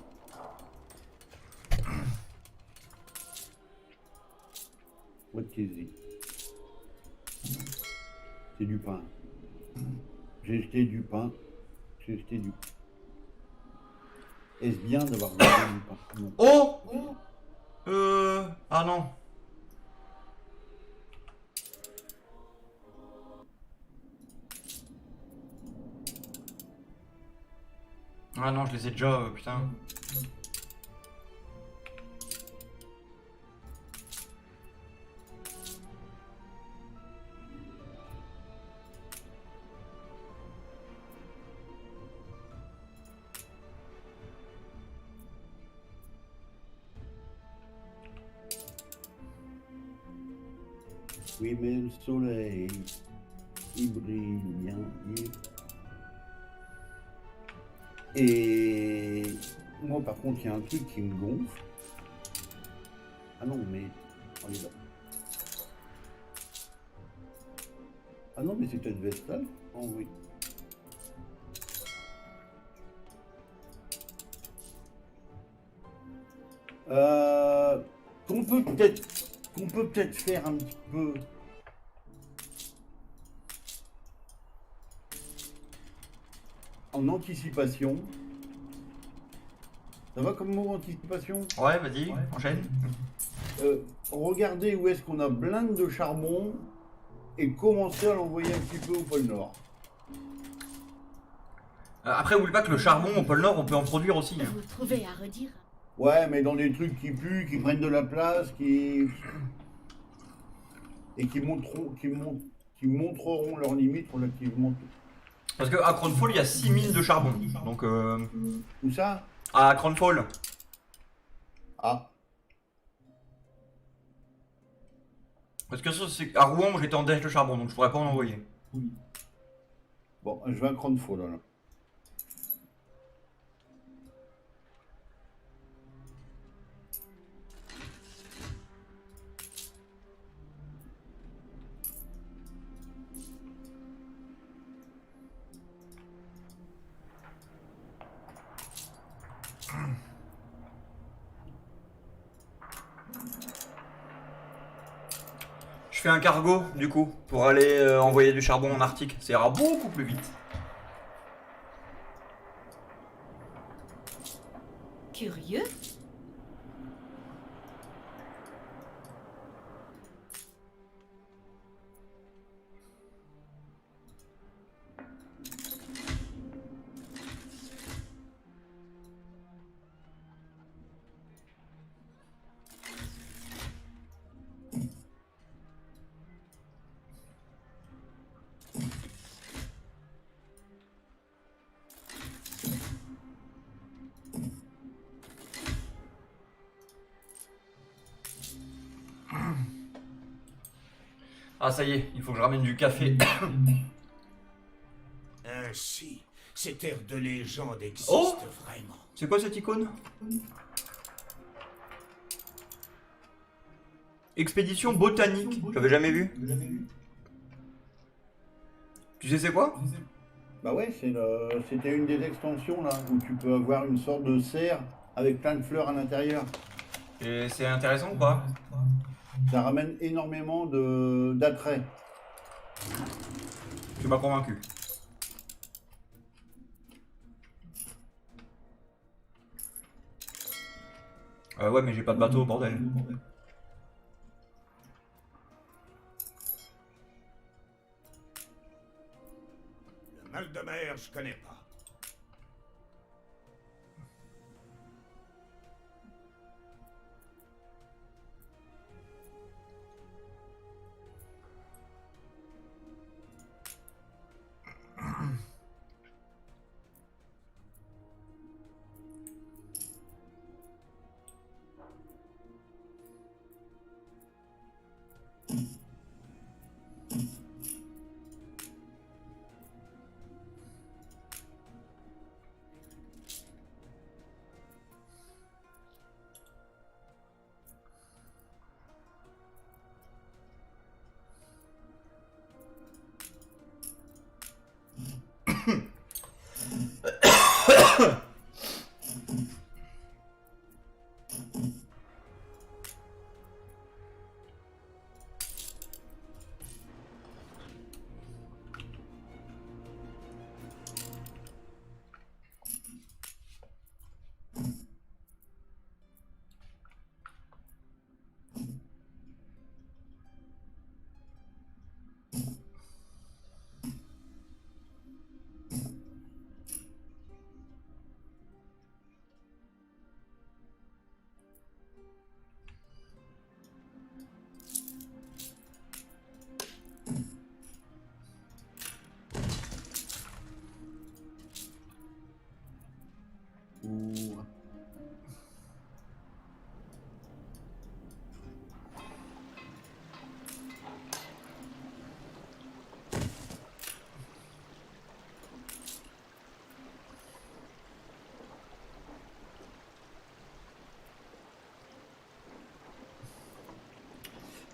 S1: What is it? C'est du pain. J'ai jeté du pain. J'ai jeté du pain. Est-ce bien d'avoir jeté du pain? Non.
S2: Oh! Ah non. Ah non, je les ai déjà, putain.
S1: Oui, mais le soleil, il brille bien. Et moi, par contre, il y a un truc qui me gonfle. Ah non, mais... On est là. Ah non, mais c'est peut-être Vestal. Oh oui. Qu'on peut peut-être faire un petit peu... En anticipation. Ça va comme mot, anticipation?
S2: Ouais, vas-y, enchaîne.
S1: Regardez où est-ce qu'on a blinde de charbon et commencer à l'envoyer un petit peu au pôle Nord.
S2: Après, oublie pas que le charbon au pôle Nord, on peut en produire aussi. Hein.
S5: Vous trouvez à redire?
S1: Ouais, mais dans des trucs qui puent, qui prennent de la place, et qui montreront leurs limites relativement.
S2: Parce que à Crownfall, il y a 6 mines de charbon. Donc,
S1: Où ça?
S2: à Crownfall.
S1: Ah,
S2: Parce que ça, c'est à Rouen, moi j'étais en déche de charbon, donc je pourrais pas en envoyer.
S1: bon, je vais à Crownfall là.
S2: Je fais un cargo, du coup, pour aller envoyer du charbon en Arctique. Ça ira beaucoup plus vite.
S8: Curieux?
S2: Ah, ça y est, il faut que je ramène du café.
S3: Ainsi, Ces terres de légende existent
S2: Oh
S3: vraiment.
S2: C'est quoi cette icône? Expédition botanique. J'avais jamais vu. Tu sais c'est quoi?
S1: Bah ouais, c'était une des extensions là, où tu peux avoir une sorte de serre avec plein de fleurs à l'intérieur.
S2: Et c'est intéressant ou pas?
S1: Ça ramène énormément d'attrait.
S2: Tu m'as convaincu. Ouais mais j'ai pas de bateau bordel.
S3: Le mal de mer, je connais pas.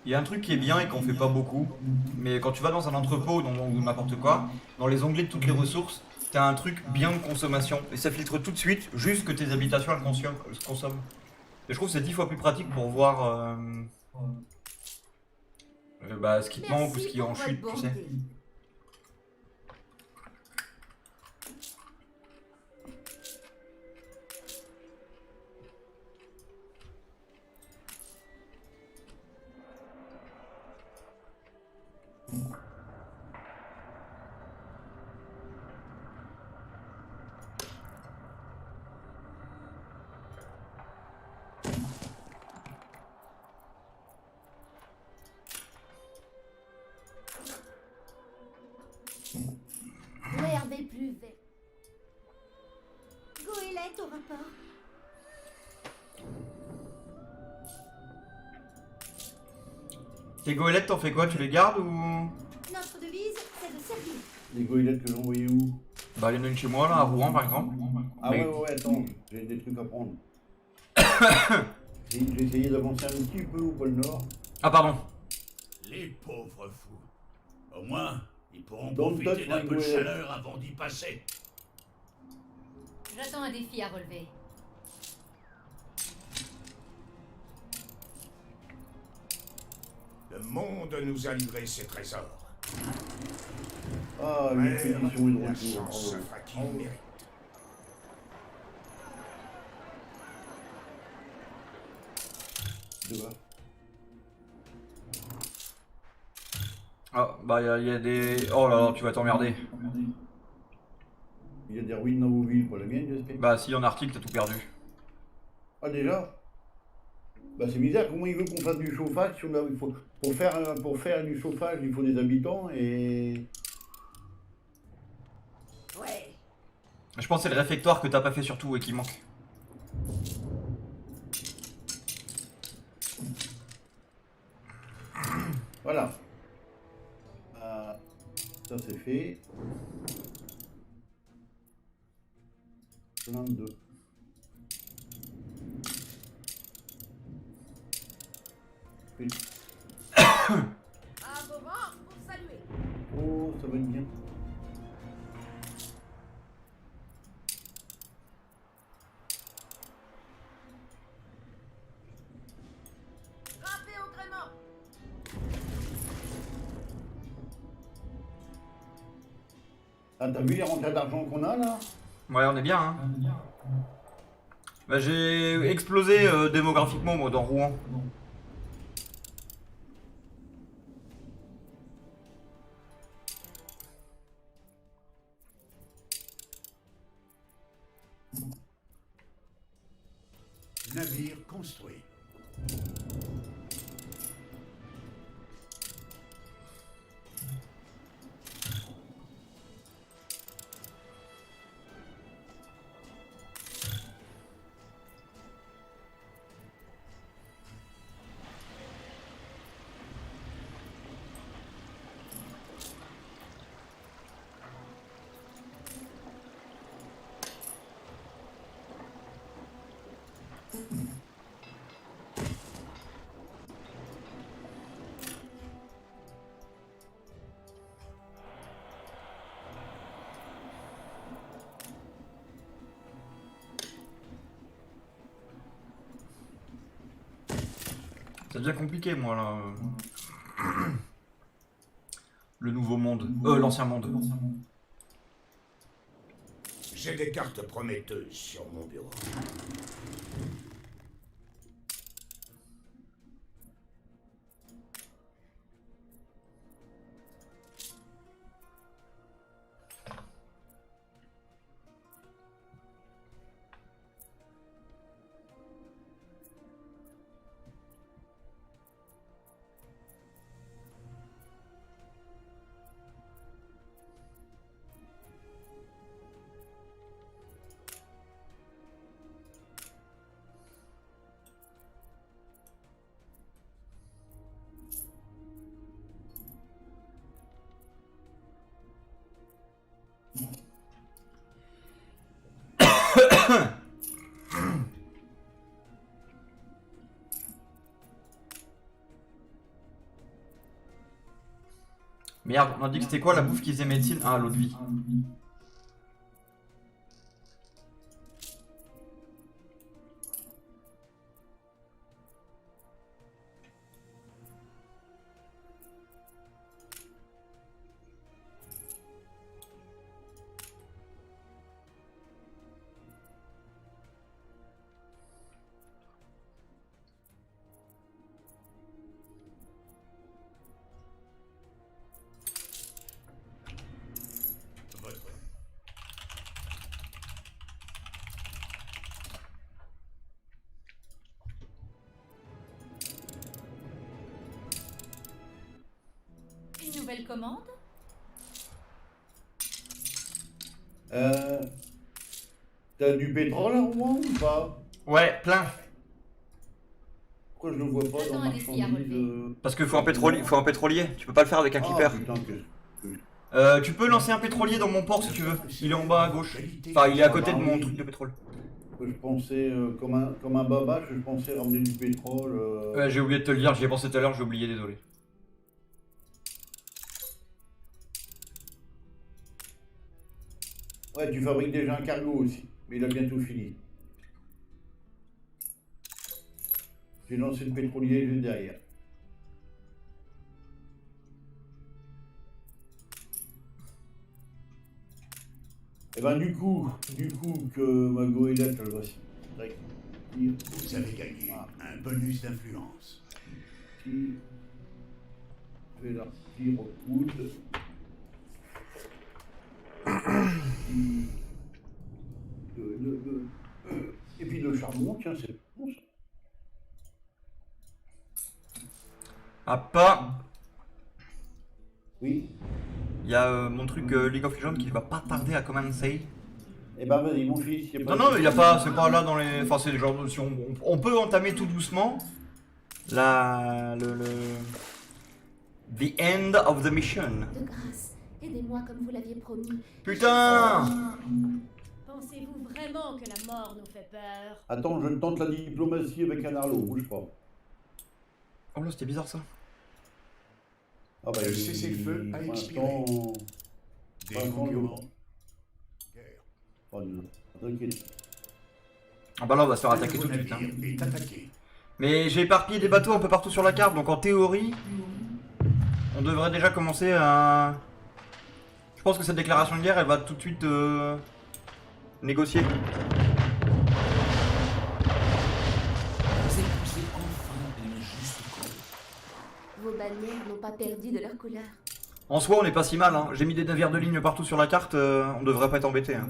S2: Il y a un truc qui est bien et qu'on fait pas beaucoup, mais quand tu vas dans un entrepôt ou n'importe quoi, dans les onglets de toutes les ressources, t'as un truc bien de consommation et ça filtre tout de suite juste que tes habitations elles consomment. Et je trouve que c'est 10 fois plus pratique pour voir bah, ce qui te manque ou ce qui est en chute, tu sais.
S5: L'herbe est plus verte. Goélette au rapport.
S2: Tes goélettes, t'en fais quoi? Tu les gardes ou...
S5: Notre devise, c'est de servir.
S1: Les goélettes que j'ai envoyées où?
S2: Bah, il y en a une chez moi, là, à Rouen, par exemple.
S1: Ah
S2: Mais-
S1: ouais, attends, j'ai des trucs à prendre. J'ai essayé d'avancer un petit peu au pôle Nord.
S2: Ah, pardon.
S3: Les pauvres fous. Au moins, ils pourront
S1: Don't
S3: profiter
S1: touch
S3: d'un
S1: my
S3: peu de
S1: goélette.
S3: chaleur avant d'y passer.
S4: J'attends un défi à relever.
S3: Le monde nous a livré ses trésors.
S1: Ah,
S3: Mais
S1: l'expédition est de
S3: la
S1: retour.
S3: chance
S1: Bravo.
S3: fera qu'il mérite.
S1: De là.
S2: Ah, bah, il y a des... Oh là là, tu vas t'emmerder.
S1: Il y a des ruines dans vos villes, pas la mienne, j'espère.
S2: Bah, si en Arctique, t'as tout perdu.
S1: Ah, déjà? Bah, c'est bizarre, comment il veut qu'on fasse du chauffage si on a, pour faire du chauffage, il faut des habitants et...
S5: Ouais.
S2: Je pense que c'est le réfectoire que t'as pas fait surtout et qui manque.
S1: Voilà. Ça c'est fait. Plein de...
S4: À vos rangs pour saluer.
S1: Oh, ça va être bien.
S4: Grimpez au gréement.
S1: Ah, t'as vu les rentrées d'argent qu'on a là?
S2: Ouais, on est bien, hein. Bah, j'ai explosé démographiquement, moi, dans Rouen.
S3: Navire construit.
S2: Ça devient compliqué, moi, là. Le nouveau monde. L'ancien monde.
S3: J'ai des cartes prometteuses sur mon bureau.
S2: Merde, on a dit que c'était quoi la bouffe qui faisait médecine? Ah, l'eau de vie.
S3: Votre...
S4: Une nouvelle commande?
S1: T'as du pétrole à Rouen ou pas?
S2: Ouais, plein.
S1: Pourquoi je le vois pas
S4: J'attends
S1: dans
S4: un défi à
S1: marchandises
S4: relever.
S2: Parce qu'il faut un pétrolier. Tu peux pas le faire avec un
S1: Ah
S2: clipper.
S1: putain,
S2: Tu peux lancer un pétrolier dans mon port si tu veux. Il est en bas à gauche. Enfin, il est à côté de mon truc de pétrole.
S1: je pensais, comme un baba, je pensais ramener du pétrole.
S2: Ouais, j'ai oublié de te le dire, j'y ai pensé tout à l'heure, j'ai oublié, désolé.
S1: Ouais, tu fabriques déjà un cargo aussi, mais il a bientôt fini. J'ai lancé le pétrolier juste derrière. Et ben du coup que ma goélette, elle va se
S3: Vous avez gagné un bonus d'influence.
S1: qui fait la tire au coude. Et puis le charbon, tiens, c'est bon ça.
S2: Ah, pas.
S1: Oui.
S2: Il y a mon truc League of Legends qui va pas tarder à commencer.
S1: Eh ben vas-y, mon fils. Y a pas
S2: Non,
S1: de-
S2: non, il y a pas, c'est pas là dans les. Enfin, c'est genre. Si on peut entamer tout doucement. The end of the mission.
S5: De grâce, aidez-moi comme vous l'aviez promis.
S2: Putain!
S4: Pensez-vous vraiment que la mort nous fait peur?
S1: Attends, je tente la diplomatie avec un Arlo, bouge pas.
S2: Oh là, c'était bizarre ça.
S1: Ah bah,
S3: Le cessez-le-feu a
S1: pour
S3: expiré.
S1: l'instant,
S3: Des concurrents.
S1: oh, non, t'inquiète.
S2: Ah bah là, on va se faire
S3: Le
S2: attaquer
S3: nouveau
S2: tout de suite. Hein.
S3: navire est attaqué.
S2: Mais j'ai éparpillé des bateaux un peu partout sur la carte, donc en théorie, on devrait déjà commencer à... Je pense que cette déclaration de guerre, elle va tout de suite négocier.
S7: Vous épousez enfin une juste cause.
S5: Vos bannières n'ont pas perdu de leur couleur.
S2: En soi, on n'est pas si mal, hein. J'ai mis des navires de ligne partout sur la carte, on devrait pas être embêté. Hein.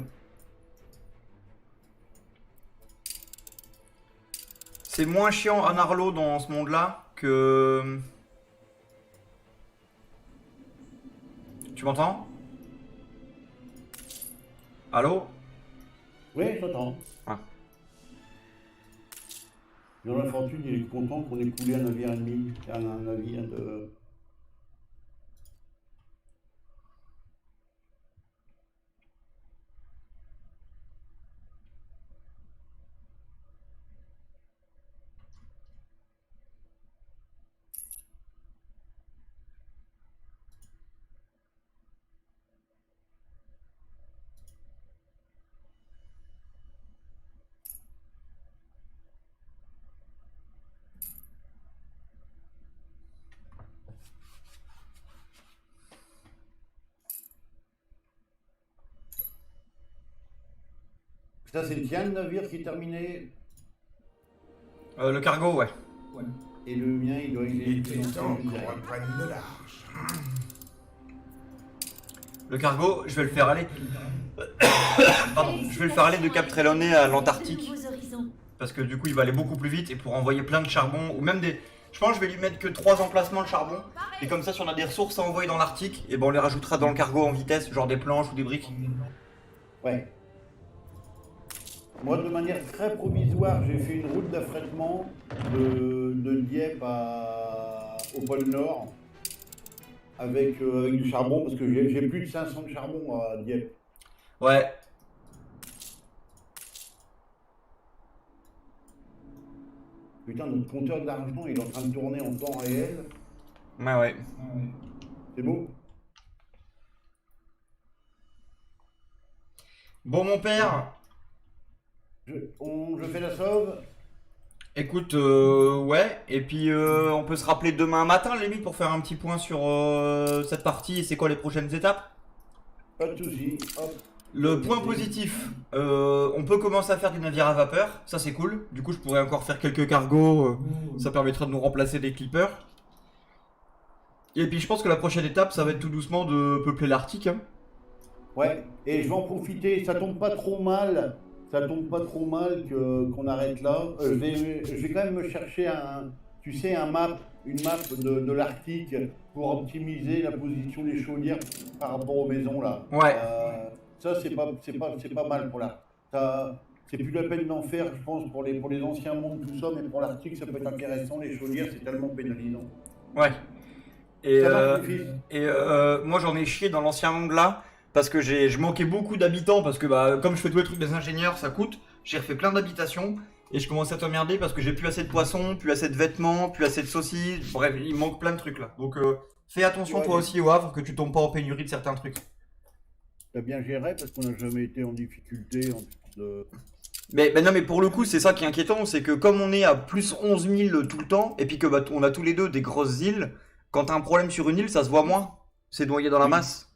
S2: C'est moins chiant à Narlo dans ce monde-là que... Tu m'entends? Allô?
S1: Oui, j'entends.
S2: Ah.
S1: Dans la fortune, il est content qu'on ait coulé un navire ennemi, un navire de... Ça, c'est le tien, le navire qui est terminé.
S2: Le cargo, ouais.
S1: Et le mien, il doit
S3: Il
S1: être...
S3: était temps qu'on reprenne le large.
S2: Le cargo, je vais le faire aller... Pardon, je vais le faire aller de Cap Trelawney à l'Antarctique.
S5: De nouveaux horizons.
S2: Parce que du coup, il va aller beaucoup plus vite et pour envoyer plein de charbon, ou même des... Je pense que je vais lui mettre que 3 emplacements de charbon. Et comme ça, si on a des ressources à envoyer dans l'Arctique, et ben on les rajoutera dans le cargo en vitesse, genre des planches ou des briques.
S1: Ouais. Moi, de manière très provisoire, j'ai fait une route d'affrètement de Dieppe au pôle Nord avec du charbon, parce que j'ai plus de 500 de charbon à Dieppe.
S2: Ouais.
S1: Putain, notre compteur d'argent, il est en train de tourner en temps réel.
S2: Ouais.
S1: C'est beau.
S2: Bon, mon père,
S1: Je fais la sauve.
S2: écoute, ouais, et puis on peut se rappeler demain matin, limite, pour faire un petit point sur cette partie et c'est quoi les prochaines étapes.
S1: Pas de soucis. Hop.
S2: Le point positif, on peut commencer à faire des navires à vapeur, ça c'est cool. Du coup, je pourrais encore faire quelques cargos, ça permettra de nous remplacer des clippers. Et puis, je pense que la prochaine étape, ça va être tout doucement de peupler l'Arctique. Hein.
S1: Ouais, et je vais en profiter, ça tombe pas trop mal. Ça tombe pas trop mal qu'on arrête là. Je vais quand même me chercher une map de l'Arctique pour optimiser la position des chaudières par rapport aux maisons là.
S2: Ouais.
S1: Ça c'est pas mal pour là. C'est plus la peine d'en faire, je pense, pour les anciens mondes, tout ça, mais pour l'Arctique ça peut être intéressant. Les chaudières c'est tellement pénalisant.
S2: Ouais. Et,
S1: Ça va, mon fils
S2: moi j'en ai chié dans l'ancien monde là. Parce que je manquais beaucoup d'habitants, parce que bah, comme je fais tous les trucs des ingénieurs, ça coûte. J'ai refait plein d'habitations, et je commence à t'emmerder parce que j'ai plus assez de poissons, plus assez de vêtements, plus assez de saucisses. Bref, il me manque plein de trucs là. Donc fais attention
S1: Ouais,
S2: toi
S1: mais-
S2: aussi au Havre, que tu tombes pas en pénurie de certains trucs.
S1: T'as bien géré parce qu'on n'a jamais été en difficulté en termes de...
S2: Mais non, mais pour le coup, c'est ça qui est inquiétant, c'est que comme on est à plus 11 000 tout le temps, et puis que bah, on a tous les deux des grosses îles, quand t'as un problème sur une île, ça se voit moins. C'est noyé dans la masse.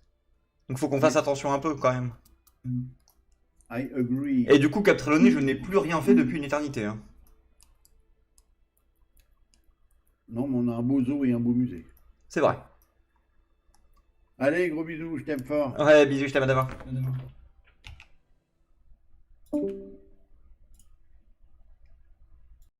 S2: Donc faut qu'on fasse attention un peu quand même.
S1: I agree.
S2: Et du coup, Cap Trelawney, je n'ai plus rien fait depuis une éternité. Hein.
S1: Non, mais on a un beau zoo et un beau musée.
S2: C'est vrai.
S1: Allez, gros bisous, je t'aime fort.
S2: Ouais, bisous, je t'aime à demain.